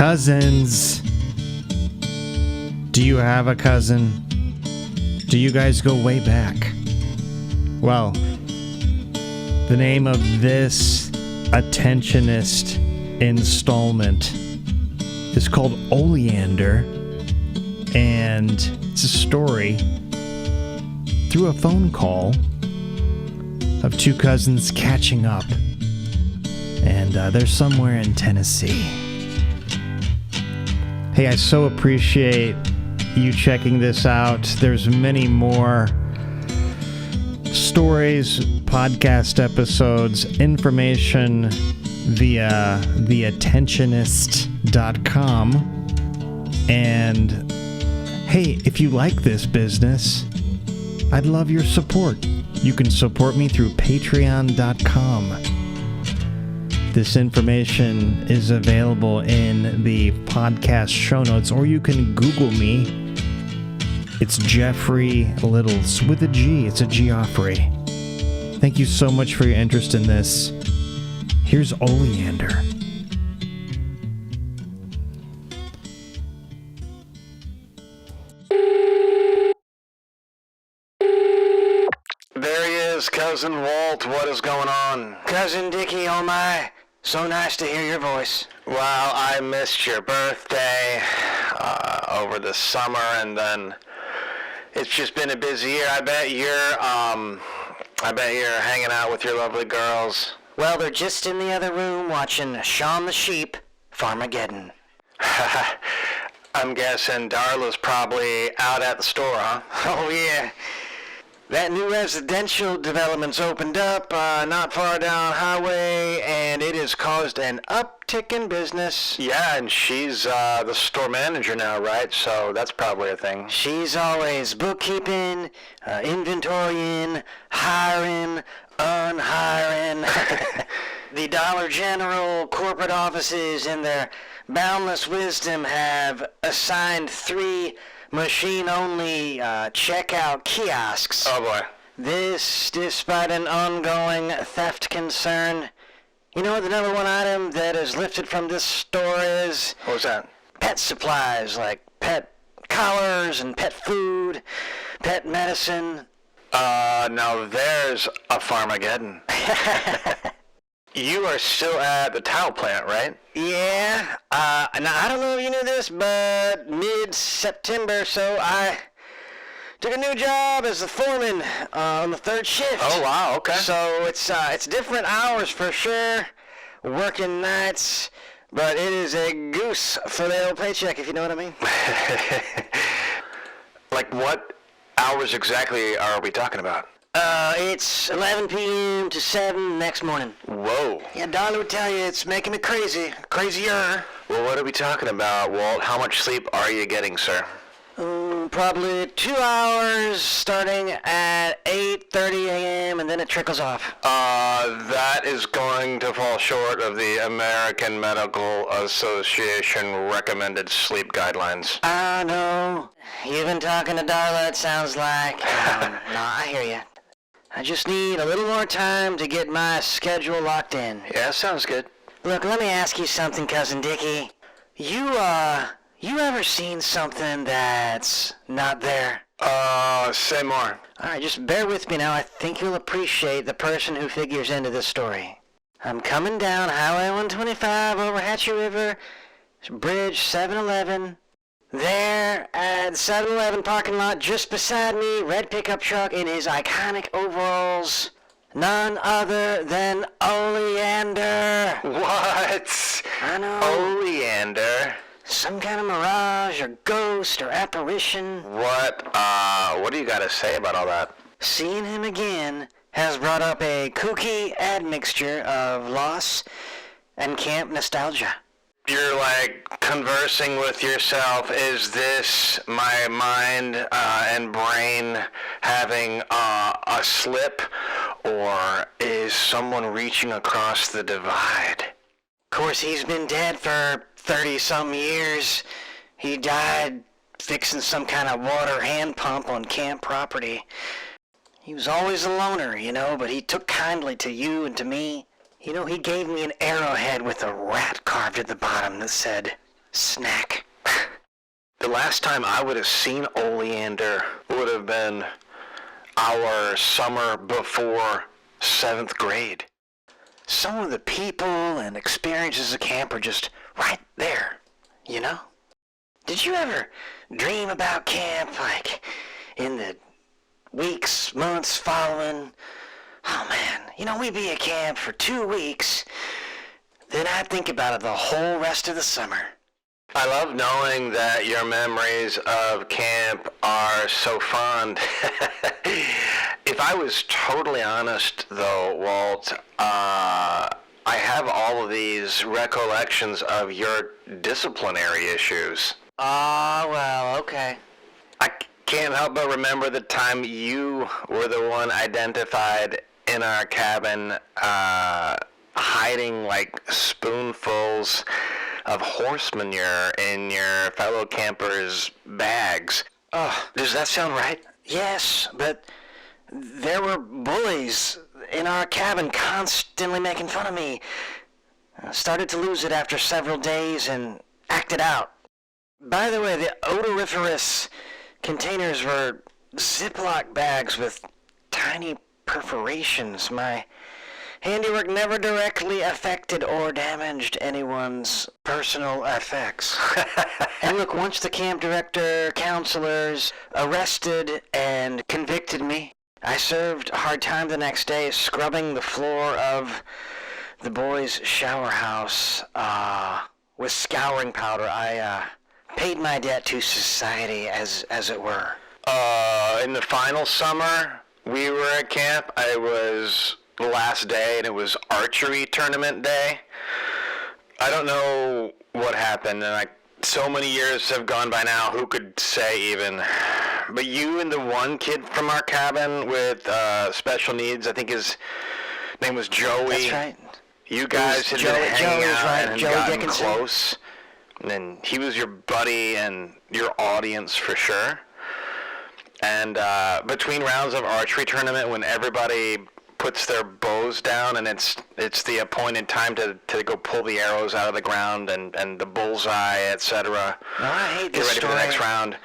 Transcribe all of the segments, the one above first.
Cousins. Do you have a cousin? Do you guys go way back? Well, the name of this attentionist installment is called Oleander, and it's a story through a phone call of two cousins catching up, and they're somewhere in Tennessee. Hey, I so appreciate you checking this out. There's many more stories, podcast episodes, information via theattentionist.com. And hey, if you like this business, I'd love your support. You can support me through patreon.com. This information is available in the podcast show notes, or you can Google me. It's Geoffrey Little with a G. It's a Geoffrey. Thank you so much for your interest in this. Here's Oleander. There he is, Cousin Walt. What is going on? Cousin Dickie, oh my. So nice to hear your voice. Well, I missed your birthday over the summer, and then it's just been a busy year. I bet you're hanging out with your lovely girls. Well, they're just in the other room watching Shaun the Sheep, Farmageddon. I'm guessing Darla's probably out at the store, huh? Oh, yeah. That new residential development's opened up not far down highway, and it has caused an uptick in business. Yeah, and she's the store manager now, right? So that's probably a thing. She's always bookkeeping, inventorying, hiring, unhiring. The Dollar General corporate offices in their boundless wisdom have assigned 3 machine-only checkout kiosks. Oh boy. This despite an ongoing theft concern. You know what the number one item that is lifted from this store is? What was that? Pet supplies, like pet collars and pet food, pet medicine. Now there's a Farmageddon. You are still at the towel plant, right? Yeah. Now I don't know if you knew this, but mid-September, so I took a new job as the foreman on the 3rd shift. Oh wow, okay. So it's different hours for sure, working nights, but it is a goose for the old paycheck, if you know what I mean. Like what hours exactly are we talking about? It's 11 p.m. to 7 next morning. Whoa. Yeah, Darla would tell you it's making me crazy. Crazier. Well, what are we talking about, Walt? How much sleep are you getting, sir? Probably 2 hours starting at 8:30 a.m. and then it trickles off. That is going to fall short of the American Medical Association recommended sleep guidelines. I know. You've been talking to Darla, it sounds like. No, I hear you. I just need a little more time to get my schedule locked in. Yeah, sounds good. Look, let me ask you something, Cousin Dickie. You ever seen something that's not there? Say more. Alright, just bear with me now. I think you'll appreciate the person who figures into this story. I'm coming down Highway 125 over Hatchie River, Bridge 7-Eleven. There at the 7-Eleven parking lot just beside me, red pickup truck in his iconic overalls. None other than Oleander. What? I know. Oleander? Some kind of mirage or ghost or apparition. What do you gotta say about all that? Seeing him again has brought up a kooky admixture of loss and camp nostalgia. You're like conversing with yourself. Is this my mind and brain having a slip, or is someone reaching across the divide? Of course, he's been dead for 30-some years. He died fixing some kind of water hand pump on camp property. He was always a loner, but he took kindly to you and to me. He gave me an arrowhead with a rat carved at the bottom that said, snack. The last time I would have seen Oleander would have been our summer before 7th grade. Some of the people and experiences of camp are just right there, you know? Did you ever dream about camp, like, in the weeks, months following? Oh man, you know, we'd be at camp for 2 weeks, then I'd think about it the whole rest of the summer. I love knowing that your memories of camp are so fond. If I was totally honest, though, Walt, I have all of these recollections of your disciplinary issues. Oh, well, okay. I can't help but remember the time you were the one identified in our cabin, hiding like spoonfuls of horse manure in your fellow campers' bags. Oh, Does that sound right? yes, but there were bullies in our cabin constantly making fun of me. I started to lose it after several days and acted out. By the way, the odoriferous containers were Ziploc bags with tiny perforations. My handiwork never directly affected or damaged anyone's personal effects. And look, once the camp director, counselors arrested and convicted me, I served a hard time the next day scrubbing the floor of the boys' shower house with scouring powder. I paid my debt to society, as it were. In the final summer, we were at camp. It was the last day, and it was archery tournament day. I don't know what happened, and so many years have gone by now, who could say even? But you and the one kid from our cabin with special needs, I think his name was Joey. That's right. You guys had been hanging Joey was out right, and had Joey gotten Dickinson. close. And then he was your buddy and your audience for sure. And between rounds of archery tournament, when everybody puts their bows down and it's the appointed time to go pull the arrows out of the ground and the bullseye, etc. No, I hate Get this ready story. for the next round.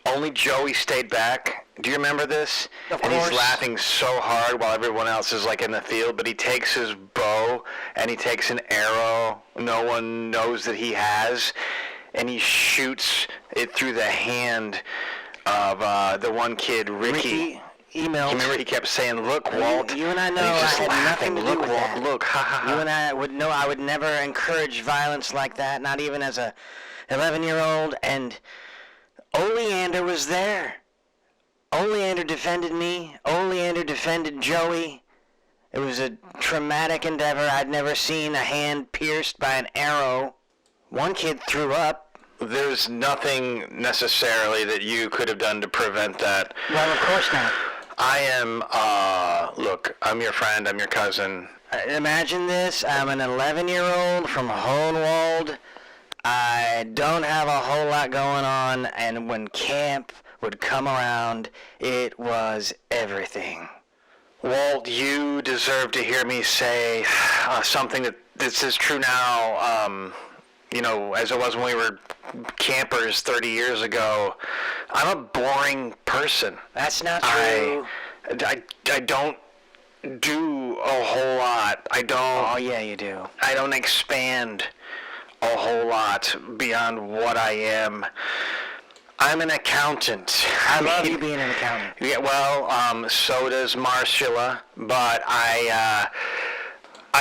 Only Joey stayed back. Do you remember this? Of and course. he's laughing so hard while everyone else is like in the field, but he takes his bow and he takes an arrow no one knows that he has, and he shoots it through the hand of the one kid, Ricky. Emailed. Remember he kept saying, "Look, Walt." You and I know and he's just I had laughing. nothing to do Look, with Walt. that. Look, ha ha ha. You and I would know I would never encourage violence like that, not even as a 11-year-old, and Oleander was there. Oleander defended me. Oleander defended Joey. It was a traumatic endeavor. I'd never seen a hand pierced by an arrow. One kid threw up. There's nothing necessarily that you could have done to prevent that. Well, of course not. I am, look, I'm your friend, I'm your cousin. Imagine this. I'm an 11-year-old from Hohenwald. I don't have a whole lot going on, and when camp would come around, it was everything. Walt, you deserve to hear me say something that this is true now, as it was when we were campers 30 years ago. I'm a boring person. That's not true. I don't do a whole lot. Oh, yeah, you do. I don't expand a whole lot beyond what I am. I'm an accountant. I love you being an accountant. Yeah, well, so does Marcella, but I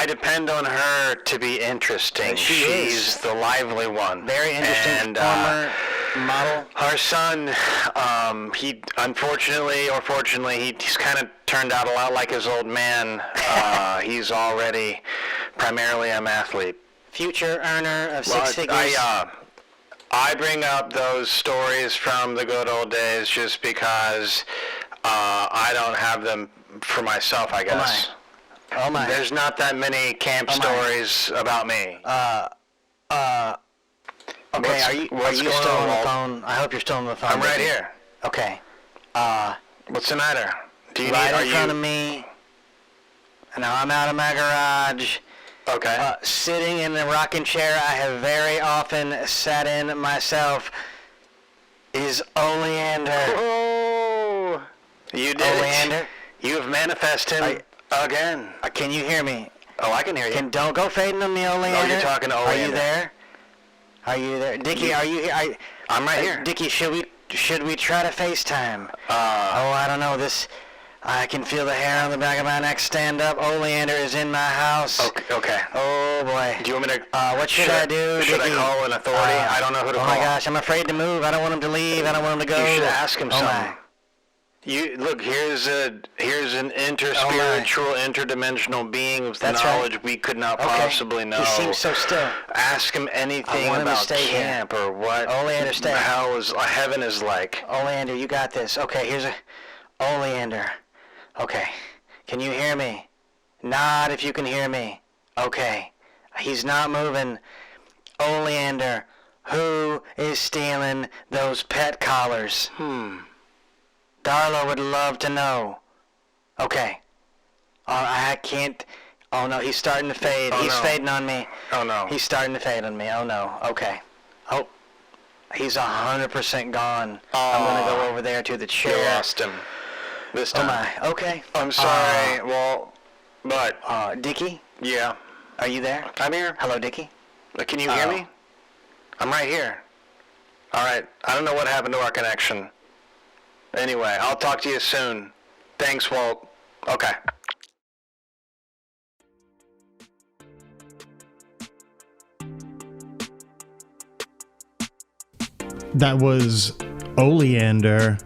depend on her to be interesting. And She's is. the lively one. Very interesting And, former model. our son, he unfortunately or fortunately, he's kind of turned out a lot like his old man. He's already primarily a mathlete. Future earner of six figures. I bring up those stories from the good old days just because I don't have them for myself, I guess. Oh my. There's not that many camp stories about me. Okay, are you what's still going on on, the Walt? phone? I hope you're still on the phone. I'm right with me. here. Okay. What's the matter? Do you Right need? in front of me. And now I'm out of my garage. Okay. Sitting in the rocking chair I have very often sat in myself is Oleander. Oh, you did Oleander? it. You have manifested him again. Can you hear me? Oh, I can hear you. Don't go fading on me, Oleander. Oh, you're talking to Are you Oleander. there? Are you there? Dickie, are you here? I'm right here. Dickie, should we try to FaceTime? I don't know. I can feel the hair on the back of my neck stand up. Oleander is in my house. Okay. Oh, boy. Do you want me to... What should I do, Should Dickie? I call an authority? I don't know who to call. Oh, my gosh. I'm afraid to move. I don't want him to leave. I don't want him to go. You should ask him something. My. Look, here's an interspiritual, interdimensional being with That's knowledge right. we could not possibly know. He seems so still. Ask him anything him to about stay camp or what Oleander, stay. heaven is like. Oleander, you got this. Okay, Oleander. Okay. Can you hear me? Nod if you can hear me. Okay. He's not moving. Oleander, who is stealing those pet collars? Darla would love to know. Okay. I can't... Oh, no, he's starting to fade. He's fading on me. Oh, no. He's starting to fade on me. Oh, no. Okay. Oh, he's 100% gone. I'm going to go over there to the chair. You lost him. This time. Oh, my. Okay. I'm sorry, Walt, but... Dickie? Yeah. Are you there? I'm here. Hello, Dickie? Can you hear me? I'm right here. All right. I don't know what happened to our connection. Anyway, I'll talk to you soon. Thanks, Walt. Okay. That was Oleander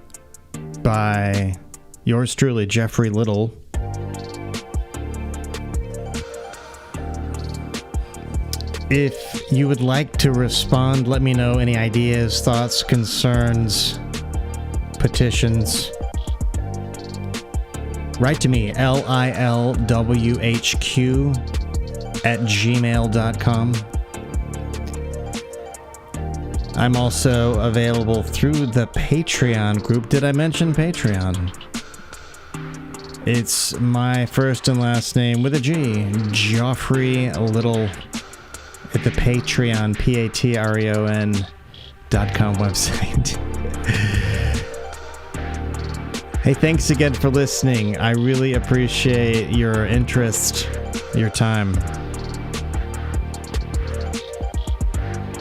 by yours truly, Geoffrey Little. If you would like to respond, let me know any ideas, thoughts, concerns, petitions. Write to me, lilwhq@gmail.com. I'm also available through the Patreon group. Did I mention Patreon? It's my first and last name with a G, Geoffrey Little, at the Patreon, patreon.com website. Hey, thanks again for listening. I really appreciate your interest, your time.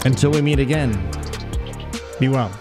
Until we meet again, be well.